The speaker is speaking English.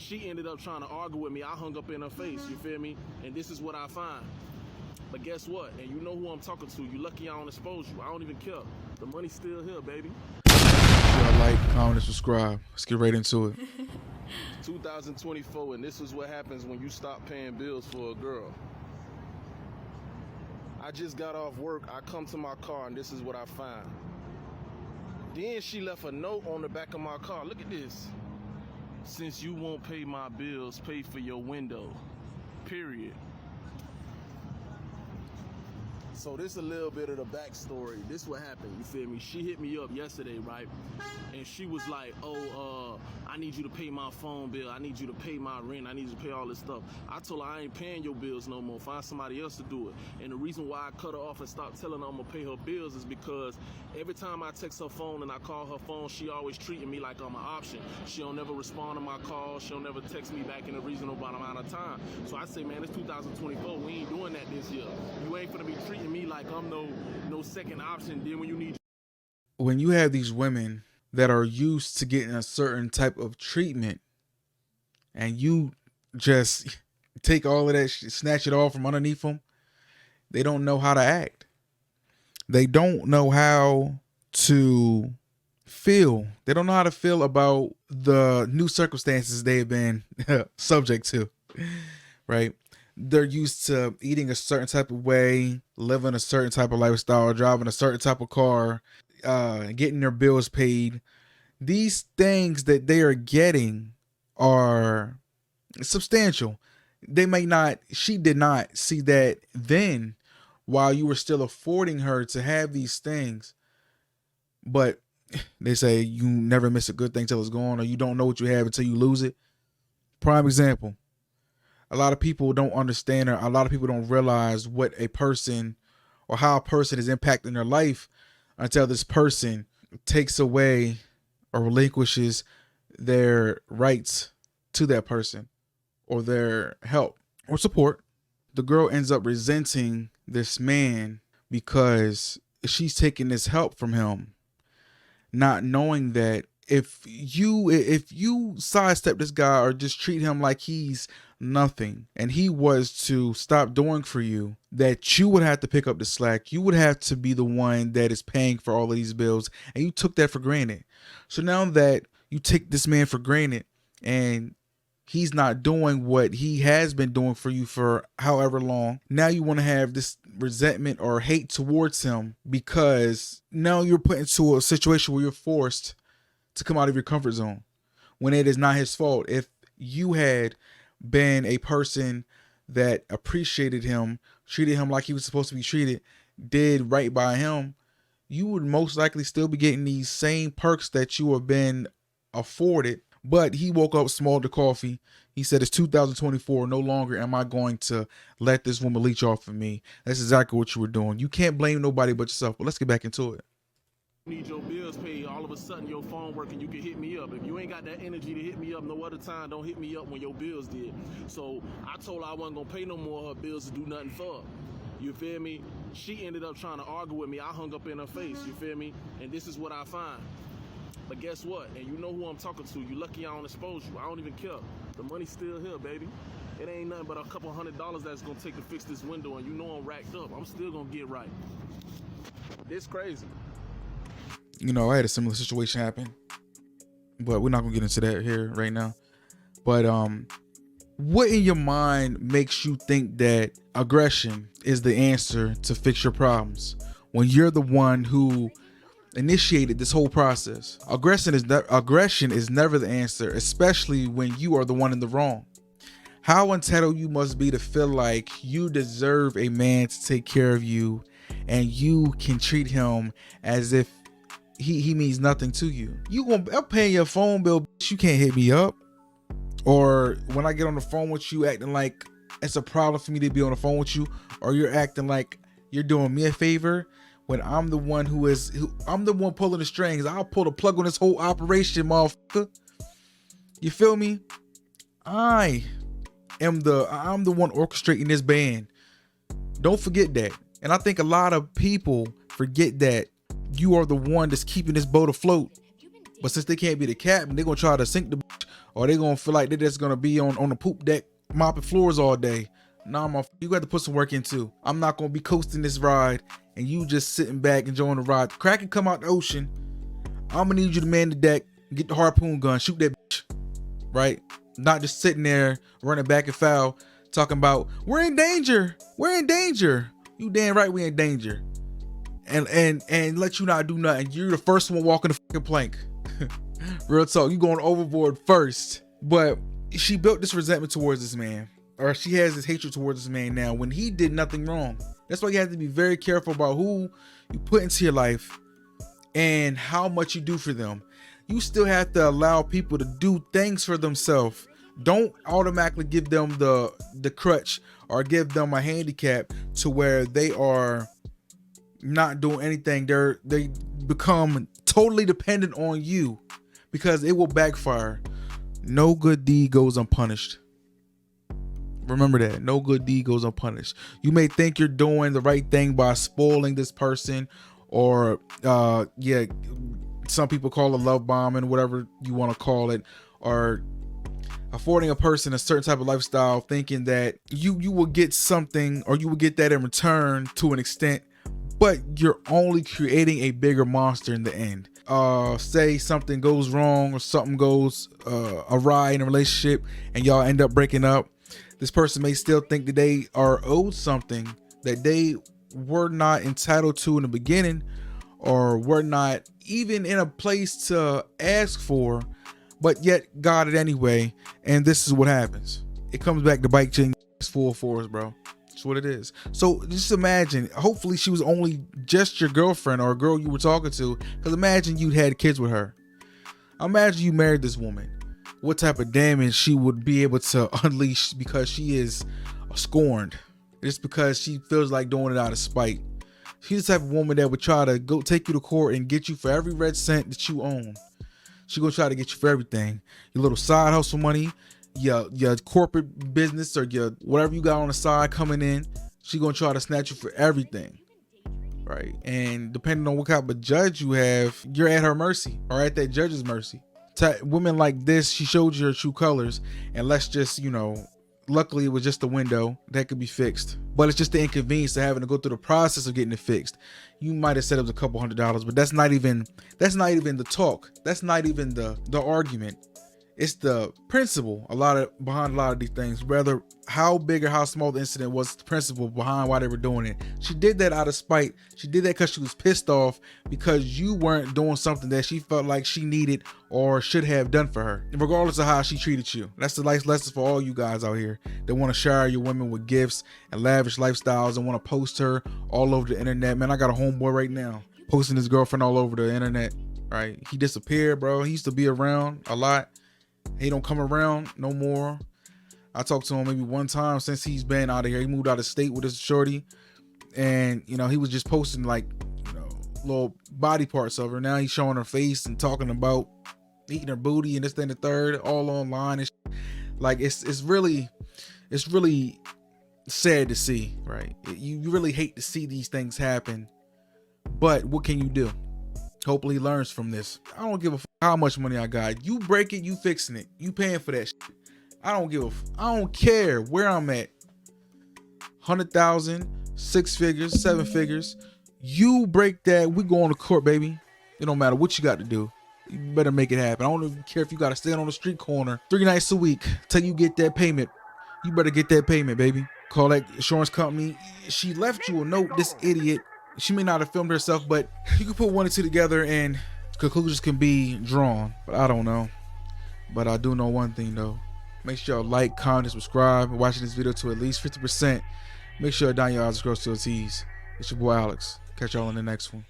She ended up trying to argue with me. I hung up in her face, you feel me? And this is what I find. But guess what? And you know who I'm talking to. You lucky I don't expose you. I don't even care. The money's still here, baby. Like, comment, and subscribe. Let's get right into it. 2024, and this is what happens when you stop paying bills for a girl. I just got off work. I come to my car, and this is what I find. Then she left a note on the back of my car. Look at this. Since you won't pay my bills, pay for your window. Period. So this is a little bit of the backstory. This is what happened, you feel me? She hit me up yesterday, right? And she was like, oh, I need you to pay my phone bill. I need you to pay my rent. I need you to pay all this stuff. I told her I ain't paying your bills no more. Find somebody else to do it. And the reason why I cut her off and stopped telling her I'm gonna pay her bills is because every time I text her phone and I call her phone, she always treating me like I'm an option. She don't never respond to my calls. She don't never text me back in a reasonable amount of time. So I say, man, it's 2024. We ain't doing that this year. You ain't gonna be treating me like I'm no second option. Then when you have these women that are used to getting a certain type of treatment and you just take all of that, snatch it all from underneath them, they don't know how to act. They don't know how to feel. They don't know how to feel about the new circumstances they've been subject to, right? They're used to eating a certain type of way, living a certain type of lifestyle, driving a certain type of car, getting their bills paid. These things that they are getting are substantial. She did not see that then while you were still affording her to have these things. But they say you never miss a good thing till it's gone, or you don't know what you have until you lose it. Prime example. A lot of people don't understand, or a lot of people don't realize what a person or how a person is impacting their life until this person takes away or relinquishes their rights to that person or their help or support. The girl ends up resenting this man because she's taking this help from him, not knowing that if you sidestep this guy or just treat him like he's nothing and he was to stop doing for you, that you would have to pick up the slack. You would have to be the one that is paying for all of these bills, and you took that for granted. So now that you take this man for granted and he's not doing what he has been doing for you for however long, now you want to have this resentment or hate towards him because now you're put into a situation where you're forced to come out of your comfort zone when it is not his fault. If you had been a person that appreciated him, treated him like he was supposed to be treated, did right by him, you would most likely still be getting these same perks that you have been afforded. But he woke up, smelled the coffee. He said, it's 2024. No longer am I going to let this woman leech off of me. That's exactly what you were doing. You can't blame nobody but yourself. But let's get back into it. Need your bills paid, all of a sudden your phone working, you can hit me up. If you ain't got that energy to hit me up no other time, don't hit me up when your bills did. So I told her I wasn't gonna pay no more of her bills to do nothing for her. You feel me? She ended up trying to argue with me. I hung up in her face, you feel me? And this is what I find. But guess what? And you know who I'm talking to. You lucky I don't expose you. I don't even care. The money's still here, baby. It ain't nothing but a couple $100 that's gonna take to fix this window, and you know I'm racked up. I'm still gonna get right. This crazy. You know, I had a similar situation happen, but we're not gonna get into that here right now. But what in your mind makes you think that aggression is the answer to fix your problems when you're the one who initiated this whole process? Aggression is never the answer, especially when you are the one in the wrong. How entitled you must be to feel like you deserve a man to take care of you, and you can treat him as if he means nothing to you. I'm paying your phone bill, bitch. You can't hit me up. Or when I get on the phone with you, acting like it's a problem for me to be on the phone with you, or you're acting like you're doing me a favor when I'm the one I'm the one pulling the strings. I'll pull the plug on this whole operation, motherfucker. You feel me? I'm the one orchestrating this band. Don't forget that. And I think a lot of people forget that you are the one that's keeping this boat afloat. But since they can't be the captain, they're gonna try to sink the or they gonna feel like they're just gonna be on the poop deck mopping floors all day. Nah, you got to put some work in too. I'm not gonna be coasting this ride and you just sitting back enjoying the ride. The Kraken come out the ocean. I'm gonna need you to man the deck, get the harpoon gun, shoot that bitch, right? Not just sitting there running back and foul, talking about we're in danger. We're in danger. You damn right we in danger. And let you not do nothing. You're the first one walking the fucking plank. Real talk, you going overboard first. But she built this resentment towards this man, or she has this hatred towards this man now when he did nothing wrong. That's why you have to be very careful about who you put into your life and how much you do for them. You still have to allow people to do things for themselves. Don't automatically give them the crutch or give them a handicap to where they are not doing anything. They become totally dependent on you, because it will backfire. No good deed goes unpunished. Remember that. No good deed goes unpunished. You may think you're doing the right thing by spoiling this person, or some people call it love bombing, whatever you want to call it, or affording a person a certain type of lifestyle, thinking that you will get something, or you will get that in return to an extent, but you're only creating a bigger monster in the end. Say something goes wrong or something goes awry in a relationship and y'all end up breaking up. This person may still think that they are owed something that they were not entitled to in the beginning, or were not even in a place to ask for, but yet got it anyway. And this is what happens. It comes back to bite you in full force, bro. That's what it is. So just imagine, hopefully she was only just your girlfriend or a girl you were talking to, because imagine you'd had kids with her. Imagine you married this woman. What type of damage she would be able to unleash, because she is scorned. Just because she feels like doing it out of spite. She's the type of woman that would try to go take you to court and get you for every red cent that you own. She gonna try to get you for everything. Your little side hustle money, your corporate business, or your whatever you got on the side coming in. She gonna try to snatch you for everything, right? And depending on what kind of judge you have, you're at her mercy, or at that judge's mercy. Women like this, she showed you her true colors, and let's just, luckily it was just a window that could be fixed, but it's just the inconvenience of having to go through the process of getting it fixed. You might have said it was a couple $100s, but that's not even the talk. That's not even the argument. It's the principle behind a lot of these things. Rather how big or how small the incident was, the principle behind why they were doing it. She did that out of spite. She did that because she was pissed off because you weren't doing something that she felt like she needed or should have done for her, regardless of how she treated you. That's the life lesson for all you guys out here that want to shower your women with gifts and lavish lifestyles and want to post her all over the internet. Man, I got a homeboy right now posting his girlfriend all over the internet, right? He disappeared, bro. He used to be around a lot. He don't come around no more. I talked to him maybe one time since he's been out of here. He moved out of state with his shorty, and he was just posting like little body parts of her. Now he's showing her face and talking about eating her booty and this, that, and the third, all online and like it's really sad to see, right? You really hate to see these things happen, but what can you do? Hopefully he learns from this. I don't give a how much money I got. You break it, you fixing it. You paying for that shit. I don't care where I'm at. 100,000, 6 figures, 7 figures. You break that, we go on to court, baby. It don't matter what you got to do. You better make it happen. I don't even care if you got to stand on the street corner 3 nights a week till you get that payment. You better get that payment, baby. Call that insurance company. She left you a note, this idiot. She may not have filmed herself, but you can put 1 and 2 together and conclusions can be drawn. But I don't know. But I do know one thing though. Make sure y'all like, comment, and subscribe. Watching this video to at least 50%. Make sure down your eyes, girls to your T's. It's your boy Alex. Catch y'all in the next one.